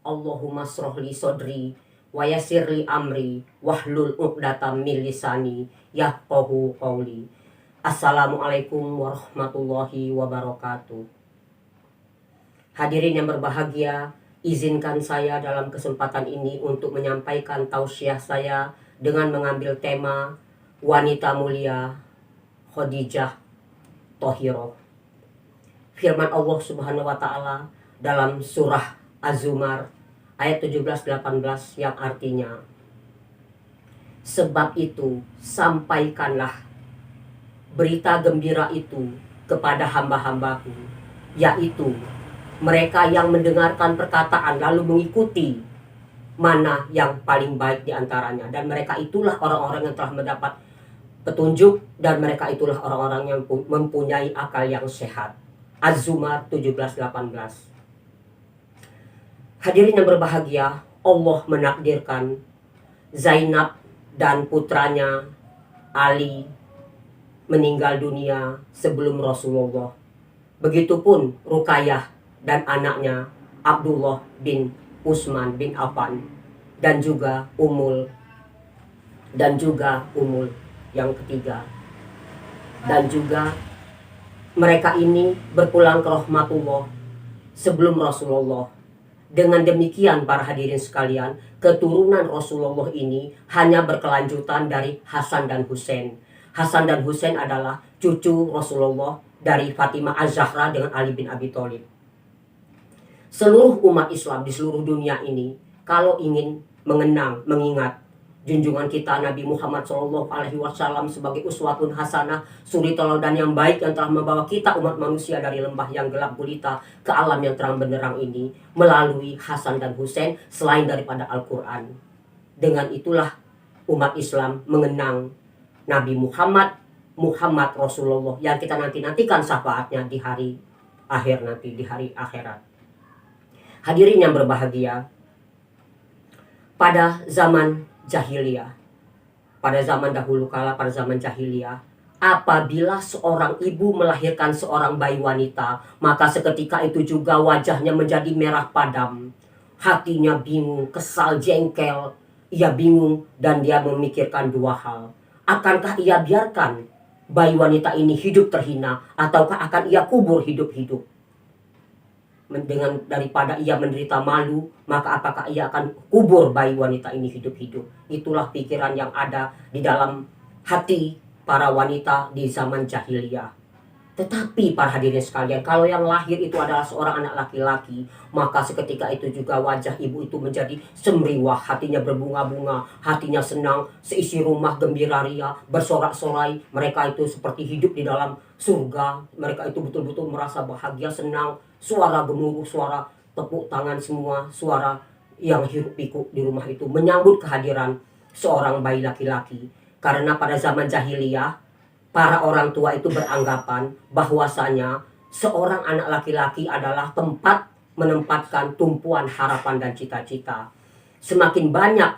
Allahumma srohli sodri wa yassirli amri wahlul 'uqdatam min lisani yafqahu qawli. Assalamualaikum warahmatullahi wabarakatuh. Hadirin yang berbahagia, izinkan saya dalam kesempatan ini untuk menyampaikan tausiah saya dengan mengambil tema wanita mulia Khadijah Thohiroh. Firman Allah Subhanahu wa taala dalam surah Az-Zumar ayat 17-18 yang artinya, sebab itu sampaikanlah berita gembira itu kepada hamba-hambaku, yaitu mereka yang mendengarkan perkataan lalu mengikuti mana yang paling baik di antaranya, dan mereka itulah orang-orang yang telah mendapat petunjuk, dan mereka itulah orang-orang yang mempunyai akal yang sehat. Az-Zumar 17-18. Hadirin yang berbahagia, Allah menakdirkan Zainab dan putranya Ali meninggal dunia sebelum Rasulullah. Begitupun Ruqayyah dan anaknya Abdullah bin Utsman bin Affan, dan juga Ummul yang ketiga. Dan juga mereka ini berpulang ke rahmatullah sebelum Rasulullah. Dengan demikian para hadirin sekalian, keturunan Rasulullah ini hanya berkelanjutan dari Hasan dan Husain. Hasan dan Husain adalah cucu Rasulullah dari Fatimah Az-Zahra dengan Ali bin Abi Thalib. Seluruh umat Islam di seluruh dunia ini, kalau ingin mengingat junjungan kita Nabi Muhammad SAW sebagai uswatun hasanah, suri teladan yang baik yang telah membawa kita umat manusia dari lembah yang gelap gulita ke alam yang terang benderang ini melalui Hasan dan Husain selain daripada Al-Quran. Dengan itulah umat Islam mengenang Nabi Muhammad Rasulullah yang kita nantikan syafaatnya di hari akhir nanti, di hari akhirat. Hadirin yang berbahagia, pada zaman jahiliyah, pada zaman dahulu kala, pada zaman jahiliyah, apabila seorang ibu melahirkan seorang bayi wanita, maka seketika itu juga wajahnya menjadi merah padam, hatinya bingung, kesal, jengkel. Ia bingung dan dia memikirkan dua hal. Akankah ia biarkan bayi wanita ini hidup terhina, ataukah akan ia kubur hidup-hidup? Dengan daripada ia menderita malu, maka apakah ia akan kubur bayi wanita ini hidup-hidup? Itulah pikiran yang ada di dalam hati para wanita di zaman jahiliyah. Tetapi para hadirin sekalian, kalau yang lahir itu adalah seorang anak laki-laki, maka seketika itu juga wajah ibu itu menjadi semriwah, hatinya berbunga-bunga, hatinya senang, seisi rumah gembira ria, bersorak-sorai. Mereka itu seperti hidup di dalam surga. Mereka itu betul-betul merasa bahagia, senang. Suara gemuruh, suara tepuk tangan semua, suara yang hiruk-pikuk di rumah itu menyambut kehadiran seorang bayi laki-laki. Karena pada zaman jahiliyah, para orang tua itu beranggapan bahwasanya seorang anak laki-laki adalah tempat menempatkan tumpuan harapan dan cita-cita. Semakin banyak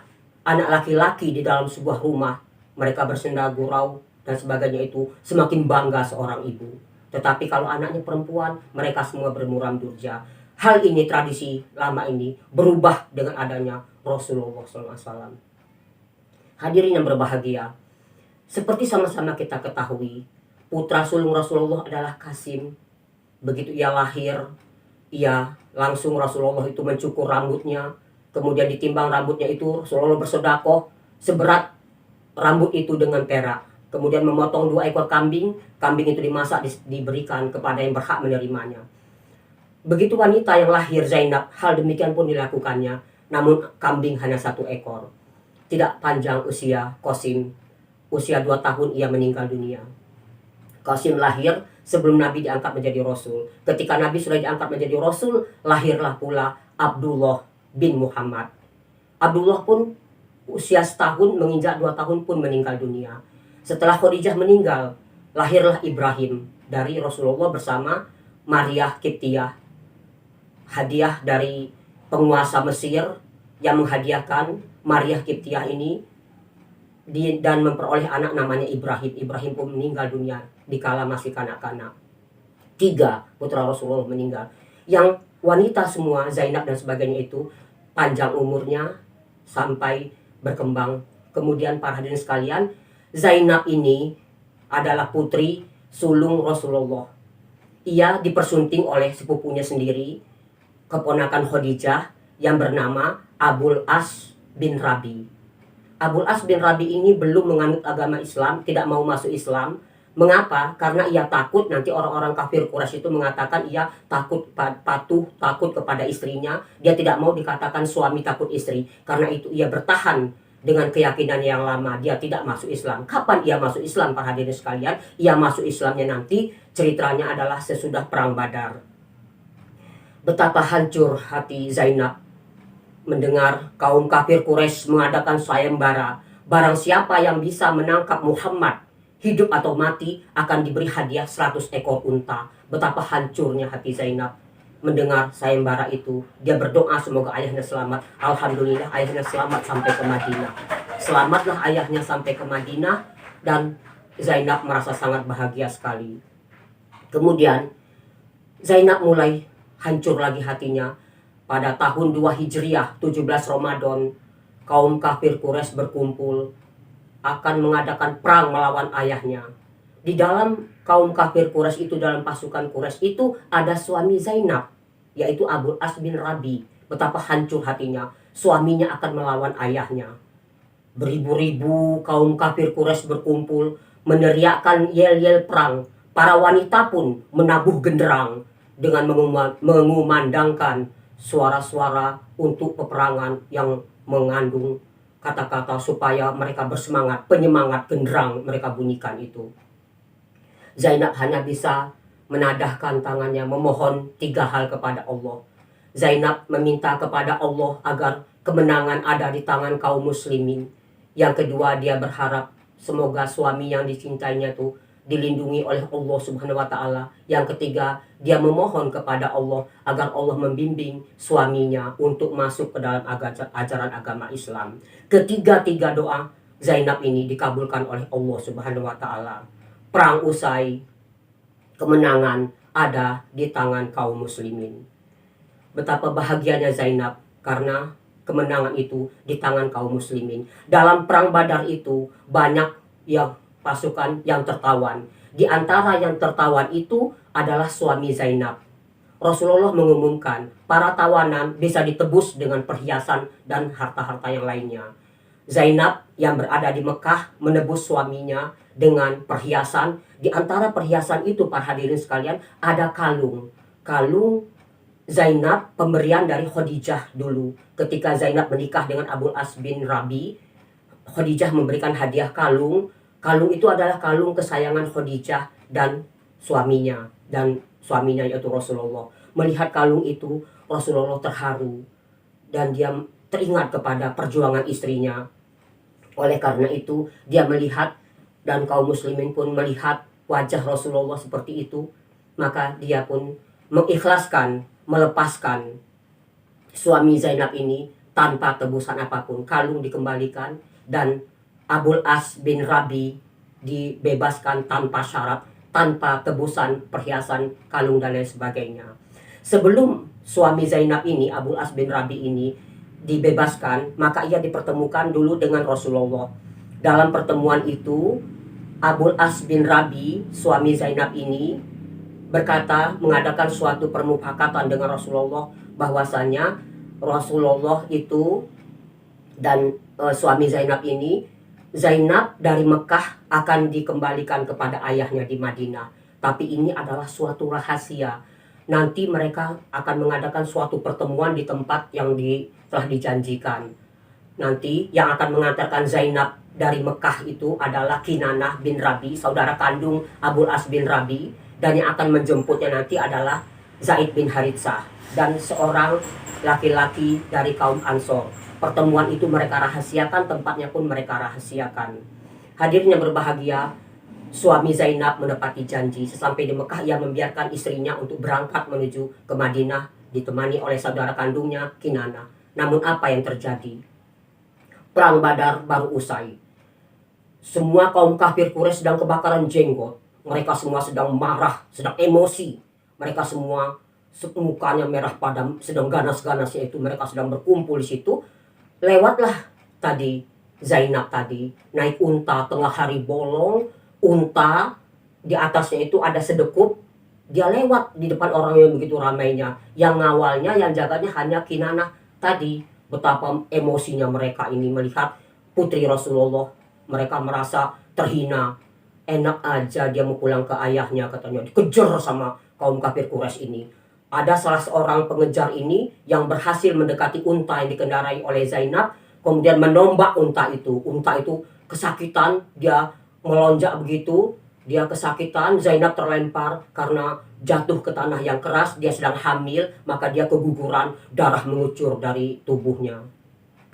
anak laki-laki di dalam sebuah rumah, mereka bersenda gurau dan sebagainya, itu semakin bangga seorang ibu. Tetapi kalau anaknya perempuan, mereka semua bermuram durja. Hal ini, tradisi lama ini, berubah dengan adanya Rasulullah SAW. Hadirin yang berbahagia, seperti sama-sama kita ketahui, putra sulung Rasulullah adalah Qasim. Begitu ia lahir, ia langsung Rasulullah itu mencukur rambutnya. Kemudian ditimbang rambutnya itu, Rasulullah bersedekah seberat rambut itu dengan perak. Kemudian memotong 2 ekor kambing. Kambing itu dimasak, diberikan kepada yang berhak menerimanya. Begitu wanita yang lahir Zainab, hal demikian pun dilakukannya. Namun kambing hanya 1 ekor. Tidak panjang usia Qasim, usia 2 tahun ia meninggal dunia. Qasim lahir sebelum Nabi diangkat menjadi Rasul. Ketika Nabi sudah diangkat menjadi Rasul, lahirlah pula Abdullah bin Muhammad. Abdullah pun usia setahun, menginjak 2 tahun pun meninggal dunia. Setelah Khadijah meninggal, lahirlah Ibrahim dari Rasulullah bersama Maria Kiptiyah. Hadiah dari penguasa Mesir yang menghadiahkan Maria Kiptiyah ini dan memperoleh anak namanya Ibrahim. Ibrahim pun meninggal dunia dikala masih kanak-kanak. 3 putra Rasulullah meninggal. Yang wanita semua, Zainab dan sebagainya itu panjang umurnya sampai berkembang. Kemudian para hadirin sekalian, Zainab ini adalah putri sulung Rasulullah. Ia dipersunting oleh sepupunya sendiri, keponakan Khadijah, yang bernama Abul As bin Rabi. Abul As bin Rabi ini belum menganut agama Islam, tidak mau masuk Islam. Mengapa? Karena ia takut nanti orang-orang kafir Quraisy itu mengatakan ia takut patuh, takut kepada istrinya. Dia tidak mau dikatakan suami takut istri. Karena itu ia bertahan dengan keyakinan yang lama. Dia tidak masuk Islam. Kapan ia masuk Islam, para hadirin sekalian? Ia masuk Islamnya nanti, ceritanya adalah sesudah perang Badar. Betapa hancur hati Zainab mendengar kaum kafir Quraisy mengadakan sayembara. Barang siapa yang bisa menangkap Muhammad, hidup atau mati, akan diberi hadiah 100 ekor unta. Betapa hancurnya hati Zainab mendengar sayembara itu. Dia berdoa semoga ayahnya selamat. Alhamdulillah ayahnya selamat sampai ke Madinah. Selamatlah ayahnya sampai ke Madinah, dan Zainab merasa sangat bahagia sekali. Kemudian Zainab mulai hancur lagi hatinya. Pada tahun 2 Hijriah, 17 Ramadan, kaum kafir Quraisy berkumpul akan mengadakan perang melawan ayahnya. Di dalam kaum kafir Quraisy itu, dalam pasukan Quraisy itu ada suami Zainab, yaitu Abul As bin Rabi. Betapa hancur hatinya, suaminya akan melawan ayahnya. Beribu-ribu kaum kafir Quraisy berkumpul meneriakkan yel-yel perang. Para wanita pun menabuh genderang dengan mengumandangkan suara-suara untuk peperangan yang mengandung kata-kata supaya mereka bersemangat, penyemangat genderang mereka bunyikan itu. Zainab hanya bisa menadahkan tangannya memohon 3 hal kepada Allah. Zainab meminta kepada Allah agar kemenangan ada di tangan kaum muslimin. Yang kedua, dia berharap semoga suami yang dicintainya itu dilindungi oleh Allah Subhanahu wa Ta'ala. Yang ketiga, dia memohon kepada Allah agar Allah membimbing suaminya untuk masuk ke dalam ajaran agama Islam. Ketiga-tiga doa Zainab ini dikabulkan oleh Allah Subhanahu wa Ta'ala. Perang usai, kemenangan ada di tangan kaum muslimin. Betapa bahagianya Zainab karena kemenangan itu di tangan kaum muslimin. Dalam perang Badar itu banyak yang pasukan yang tertawan. Di antara yang tertawan itu adalah suami Zainab. Rasulullah mengumumkan para tawanan bisa ditebus dengan perhiasan dan harta-harta yang lainnya. Zainab yang berada di Mekah menebus suaminya dengan perhiasan. Di antara perhiasan itu, para hadirin sekalian, ada kalung. Kalung Zainab pemberian dari Khadijah dulu. Ketika Zainab menikah dengan Abul As bin Rabi, Khadijah memberikan hadiah kalung. Kalung itu adalah kalung kesayangan Khadijah dan suaminya yaitu Rasulullah. Melihat kalung itu, Rasulullah terharu dan dia teringat kepada perjuangan istrinya. Oleh karena itu, dia melihat dan kaum muslimin pun melihat wajah Rasulullah seperti itu, maka dia pun mengikhlaskan, melepaskan suami Zainab ini tanpa tebusan apapun. Kalung dikembalikan dan Abul As bin Rabi dibebaskan tanpa syarat, tanpa tebusan perhiasan, kalung dan lain sebagainya. Sebelum suami Zainab ini, Abul As bin Rabi ini dibebaskan, maka ia dipertemukan dulu dengan Rasulullah. Dalam pertemuan itu, Abul As bin Rabi, suami Zainab ini, berkata, mengadakan suatu permufakatan dengan Rasulullah bahwasanya Rasulullah itu dan suami Zainab ini, Zainab dari Mekah akan dikembalikan kepada ayahnya di Madinah. Tapi ini adalah suatu rahasia. Nanti mereka akan mengadakan suatu pertemuan di tempat yang telah dijanjikan. Nanti yang akan mengantarkan Zainab dari Mekah itu adalah Kinanah bin Rabi, saudara kandung Abul As bin Rabi. Dan yang akan menjemputnya nanti adalah Zaid bin Haritsah dan seorang laki-laki dari kaum Ansor. Pertemuan itu mereka rahasiakan, tempatnya pun mereka rahasiakan. Hadirin yang berbahagia, suami Zainab menepati janji. Sesampai di Mekah, ia membiarkan istrinya untuk berangkat menuju ke Madinah, ditemani oleh saudara kandungnya Kinanah. Namun apa yang terjadi? Perang Badar baru usai. Semua kaum kafir Quraisy sedang kebakaran jenggot. Mereka semua sedang marah, sedang emosi. Mereka semua mukanya merah padam, sedang ganas-ganasnya itu mereka sedang berkumpul di situ. Lewatlah tadi Zainab tadi naik unta tengah hari bolong, unta di atasnya itu ada sedekup. Dia lewat di depan orang yang begitu ramainya. Yang ngawalnya, yang jaganya hanya Kinanah tadi. Betapa emosinya mereka ini melihat putri Rasulullah. Mereka merasa terhina. Enak aja dia mau pulang ke ayahnya, katanya. Dikejar sama kaum kafir Quraisy ini. Ada salah seorang pengejar ini yang berhasil mendekati unta yang dikendarai oleh Zainab. Kemudian menombak unta itu. Unta itu kesakitan, dia melonjak begitu. Dia kesakitan, Zainab terlempar karena jatuh ke tanah yang keras, dia sedang hamil, maka dia keguguran, darah mengucur dari tubuhnya.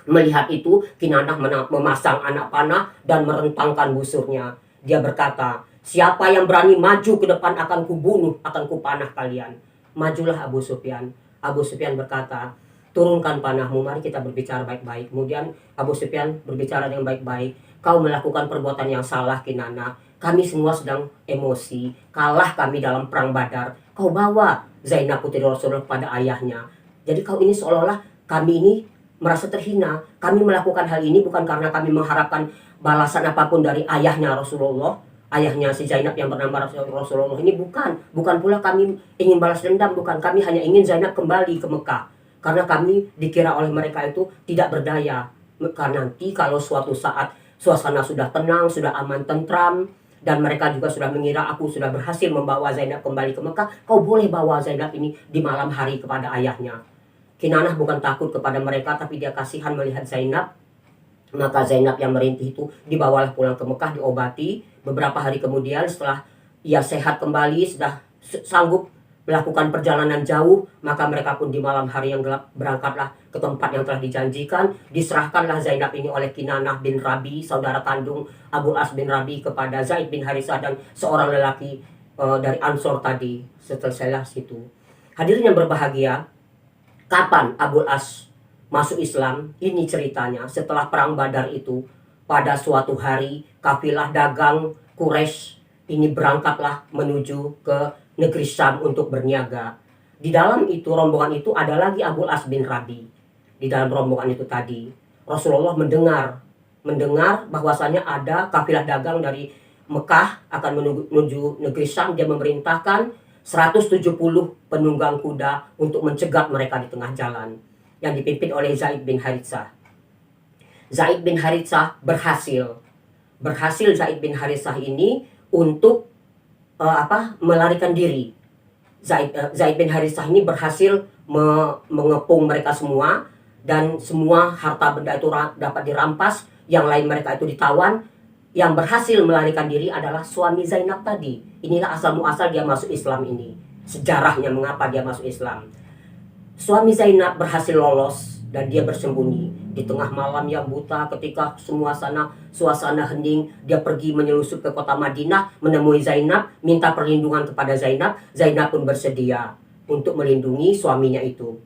Melihat itu, Kinanah memasang anak panah dan merentangkan busurnya. Dia berkata, siapa yang berani maju ke depan akan kubunuh, akan kupanah kalian. Majulah Abu Sufyan. Abu Sufyan berkata, turunkan panahmu, mari kita berbicara baik-baik. Kemudian Abu Sufyan berbicara dengan baik-baik. Kau melakukan perbuatan yang salah, Kinanah. Kami semua sedang emosi, kalah kami dalam perang Badar. Kau bawa Zainab putri Rasulullah pada ayahnya. Jadi kau ini seolah-olah kami ini merasa terhina. Kami melakukan hal ini bukan karena kami mengharapkan balasan apapun dari ayahnya Rasulullah. Ayahnya si Zainab yang bernama Rasulullah ini bukan pula kami ingin balas dendam, bukan. Kami hanya ingin Zainab kembali ke Mekah. Karena kami dikira oleh mereka itu tidak berdaya. Karena nanti kalau suatu saat suasana sudah tenang, sudah aman, tentram, dan mereka juga sudah mengira aku sudah berhasil membawa Zainab kembali ke Mekah, kau boleh bawa Zainab ini di malam hari kepada ayahnya. Kinanah bukan takut kepada mereka, tapi dia kasihan melihat Zainab. Maka Zainab yang merintih itu dibawalah pulang ke Mekah, diobati. Beberapa hari kemudian setelah ia sehat kembali, sudah sanggup melakukan perjalanan jauh, maka mereka pun di malam hari yang gelap berangkatlah ke tempat yang telah dijanjikan. Diserahkanlah Zainab ini oleh Kinanah bin Rabi, saudara kandung Abul As bin Rabi, kepada Zaid bin Harithah dan seorang lelaki dari Ansor tadi. Setelah situ, hadirin yang berbahagia, kapan Abul As masuk Islam? Ini ceritanya setelah perang Badar itu. Pada suatu hari, kafilah dagang Quraisy ini berangkatlah menuju ke negeri Syam untuk berniaga. Di dalam itu, rombongan itu ada lagi Abul As bin Rabi. Di dalam rombongan itu tadi, Rasulullah mendengar bahwasanya ada kafilah dagang dari Mekah akan menuju negeri Syam. Dia memerintahkan 170 penunggang kuda untuk mencegat mereka di tengah jalan, yang dipimpin oleh Zaid bin Harithah. Zaid bin Harithah berhasil Zaid bin Harithah ini untuk melarikan diri. Zaid bin Harithah ini berhasil mengepung mereka semua, dan semua harta benda itu dapat dirampas, yang lain mereka itu ditawan. Yang berhasil melarikan diri adalah suami Zainab tadi. Inilah asal muasal dia masuk Islam ini. Sejarahnya mengapa dia masuk Islam. Suami Zainab berhasil lolos dan dia bersembunyi di tengah malam yang buta. Ketika suasana hening, dia pergi menyelusup ke kota Madinah, menemui Zainab, minta perlindungan kepada Zainab. Zainab pun bersedia untuk melindungi suaminya itu.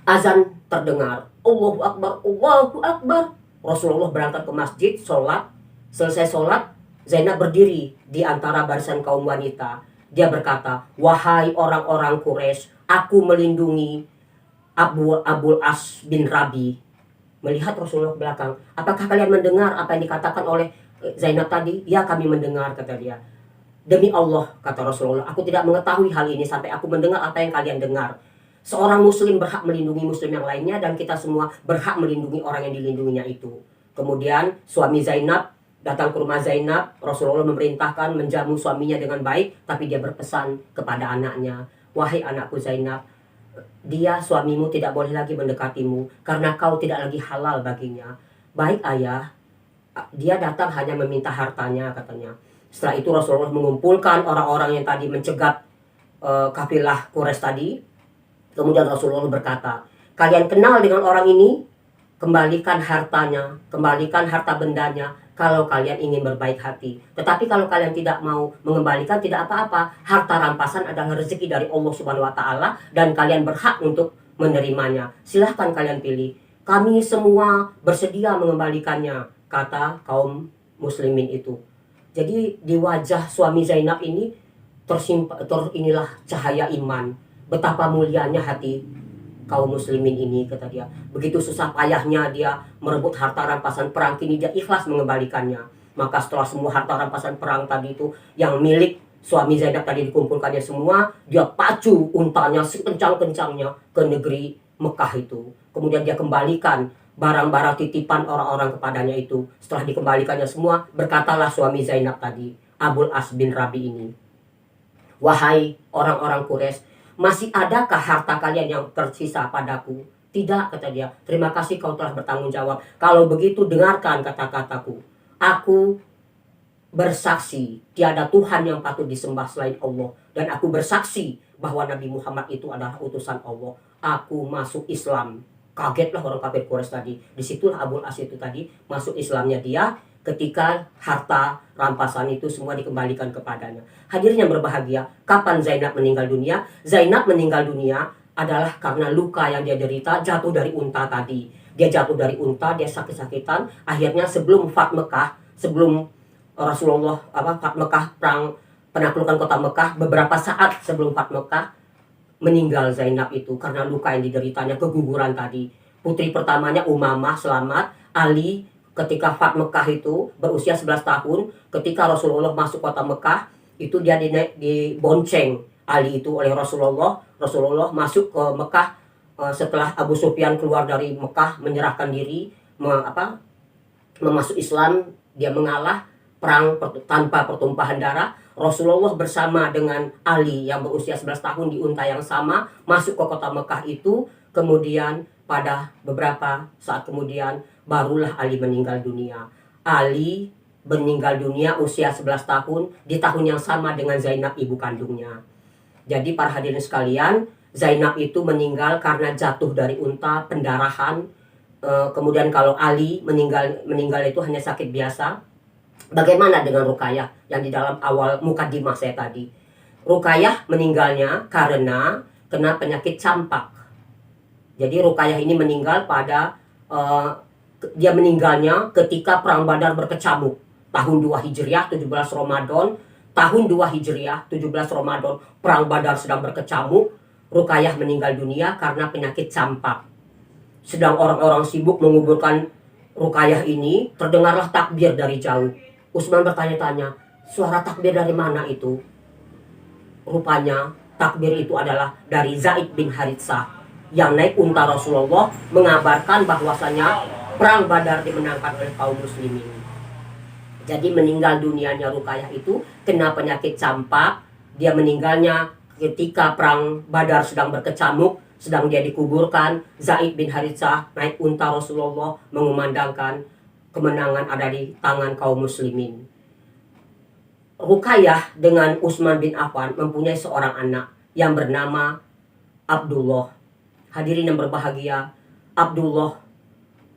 Azan terdengar, Allahu Akbar, Allahu Akbar. Rasulullah berangkat ke masjid, sholat. Selesai sholat, Zainab berdiri di antara barisan kaum wanita. Dia berkata, wahai orang-orang Quraisy, aku melindungi Abul As bin Rabi. Melihat Rasulullah belakang, apakah kalian mendengar apa yang dikatakan oleh Zainab tadi? Ya, kami mendengar, kata dia. Demi Allah, kata Rasulullah, aku tidak mengetahui hal ini sampai aku mendengar apa yang kalian dengar. Seorang muslim berhak melindungi muslim yang lainnya, dan kita semua berhak melindungi orang yang dilindunginya itu. Kemudian suami Zainab datang ke rumah Zainab. Rasulullah memerintahkan menjamu suaminya dengan baik, tapi dia berpesan kepada anaknya, wahai anakku Zainab, dia suamimu tidak boleh lagi mendekatimu karena kau tidak lagi halal baginya. Baik ayah, dia datang hanya meminta hartanya, katanya. Setelah itu Rasulullah mengumpulkan orang-orang yang tadi mencegat kafilah Quraisy tadi. Kemudian Rasulullah berkata, kalian kenal dengan orang ini? Kembalikan hartanya, kembalikan harta bendanya kalau kalian ingin berbaik hati. Tetapi kalau kalian tidak mau mengembalikan, tidak apa-apa. Harta rampasan adalah rezeki dari Allah Subhanahu wa Ta'ala, dan kalian berhak untuk menerimanya. Silahkan kalian pilih. Kami semua bersedia mengembalikannya, kata kaum muslimin itu. Jadi di wajah suami Zainab ini inilah cahaya iman. Betapa mulianya hati kaum muslimin ini, kata dia. Begitu susah payahnya dia merebut harta rampasan perang, kini dia ikhlas mengembalikannya. Maka setelah semua harta rampasan perang tadi itu yang milik suami Zainab tadi dikumpulkannya semua, dia pacu untanya sekencang-kencangnya ke negeri Mekah itu. Kemudian dia kembalikan barang-barang titipan orang-orang kepadanya itu. Setelah dikembalikannya semua, berkatalah suami Zainab tadi, Abul As bin Rabi ini, wahai orang-orang Quraisy, masih adakah harta kalian yang tersisa padaku? Tidak, kata dia. Terima kasih kau telah bertanggung jawab. Kalau begitu dengarkan kata-kataku. Aku bersaksi tiada Tuhan yang patut disembah selain Allah. Dan aku bersaksi bahwa Nabi Muhammad itu adalah utusan Allah. Aku masuk Islam. Kagetlah orang kafir Quraisy tadi. Disitulah Abul As itu tadi masuk Islamnya dia ketika harta rampasan itu semua dikembalikan kepadanya. Hadirin yang berbahagia, kapan Zainab meninggal dunia? Zainab meninggal dunia adalah karena luka yang dia derita jatuh dari unta tadi. Dia jatuh dari unta, dia sakit-sakitan. Akhirnya sebelum Fathu Mekah, sebelum Rasulullah Fathu Mekah, perang penaklukan kota Mekah, beberapa saat sebelum Fathu Mekah, meninggal Zainab itu karena luka yang dideritanya, keguguran tadi. Putri pertamanya Umamah selamat, Ali ketika Fathu Mekah itu berusia 11 tahun, ketika Rasulullah masuk kota Mekah, itu dia dibonceng Ali itu oleh Rasulullah. Rasulullah masuk ke Mekah setelah Abu Sufyan keluar dari Mekah menyerahkan diri, memasuk Islam, dia mengalah perang tanpa pertumpahan darah. Rasulullah bersama dengan Ali yang berusia 11 tahun di unta yang sama masuk ke kota Mekah itu. Kemudian pada beberapa saat kemudian barulah Ali meninggal dunia. Ali meninggal dunia usia 11 tahun di tahun yang sama dengan Zainab ibu kandungnya. Jadi para hadirin sekalian, Zainab itu meninggal karena jatuh dari unta, pendarahan. Kemudian kalau Ali meninggal itu hanya sakit biasa. Bagaimana dengan Ruqayyah yang di dalam awal mukadimah saya tadi? Ruqayyah meninggalnya karena kena penyakit campak. Jadi Ruqayyah ini meninggal pada dia meninggalnya ketika perang Badar berkecamuk tahun 2 Hijriah 17 Ramadan. Tahun 2 Hijriah 17 Ramadan perang Badar sedang berkecamuk. Ruqayyah meninggal dunia karena penyakit campak. Sedang orang-orang sibuk menguburkan Ruqayyah ini, terdengarlah takbir dari jauh. Utsman bertanya-tanya, suara takbir dari mana itu? Rupanya takbir itu adalah dari Zaid bin Haritsah yang naik unta Rasulullah mengabarkan bahwasanya perang Badar dimenangkan oleh kaum muslimin. Jadi meninggal dunianya Ruqayyah itu kena penyakit campak. Dia meninggalnya ketika perang Badar sedang berkecamuk, sedang dia dikuburkan. Zaid bin Haritsah naik unta Rasulullah mengumandangkan kemenangan ada di tangan kaum muslimin. Ruqayyah dengan Utsman bin Affan mempunyai seorang anak yang bernama Abdullah. Hadirin yang berbahagia, Abdullah,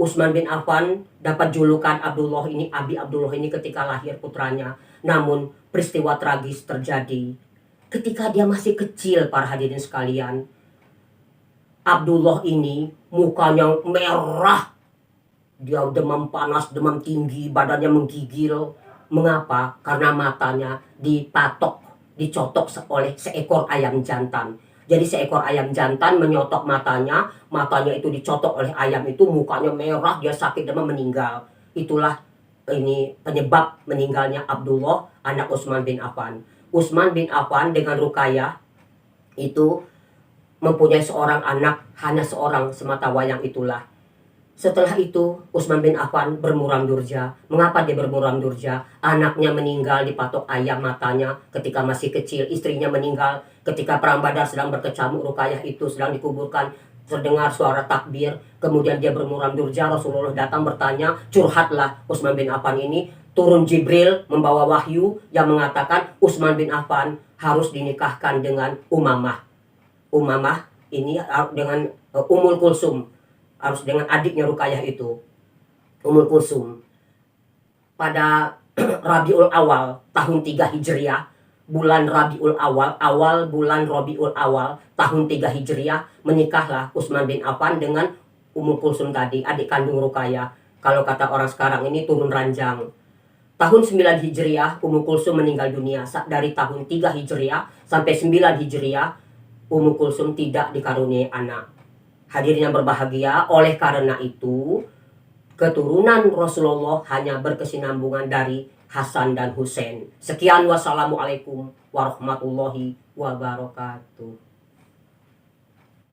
Utsman bin Affan dapat julukan Abdullah ini, Abi Abdullah ini ketika lahir putranya. Namun peristiwa tragis terjadi ketika dia masih kecil, para hadirin sekalian. Abdullah ini mukanya merah. Dia demam panas, demam tinggi, badannya menggigil. Mengapa? Karena matanya dicotok oleh seekor ayam jantan. Jadi seekor ayam jantan menyotok matanya itu dicotok oleh ayam itu, mukanya merah, dia sakit demam, meninggal. Itulah ini penyebab meninggalnya Abdullah, anak Utsman bin Affan. Utsman bin Affan dengan Ruqayyah itu mempunyai seorang anak, hanya seorang semata wayang itulah. Setelah itu Utsman bin Affan bermuram durja. Mengapa dia bermuram durja? Anaknya meninggal dipatok ayam matanya ketika masih kecil. Istrinya meninggal ketika perang Badar sedang berkecamuk. Ruqayyah itu sedang dikuburkan. Terdengar suara takbir. Kemudian dia bermuram durja. Rasulullah datang bertanya, curhatlah Utsman bin Affan ini. Turun Jibril membawa wahyu yang mengatakan Utsman bin Affan harus dinikahkan dengan Umamah. Umamah ini dengan Ummul Kulsum, harus dengan adiknya Ruqayyah itu, Ummul Kulsum. Pada Rabiul Awal tahun 3 Hijriah, bulan Rabiul Awal, awal bulan Rabiul Awal tahun 3 Hijriah, menikahlah Utsman bin Affan dengan Ummul Kulsum tadi, adik kandung Ruqayyah. Kalau kata orang sekarang ini turun ranjang. Tahun 9 Hijriah Ummul Kulsum meninggal dunia. Dari tahun 3 Hijriah sampai 9 Hijriah Ummu Kulsum tidak dikaruniai anak. Hadirin yang berbahagia, oleh karena itu keturunan Rasulullah hanya berkesinambungan dari Hasan dan Husain. Sekian, wassalamualaikum warahmatullahi wabarakatuh.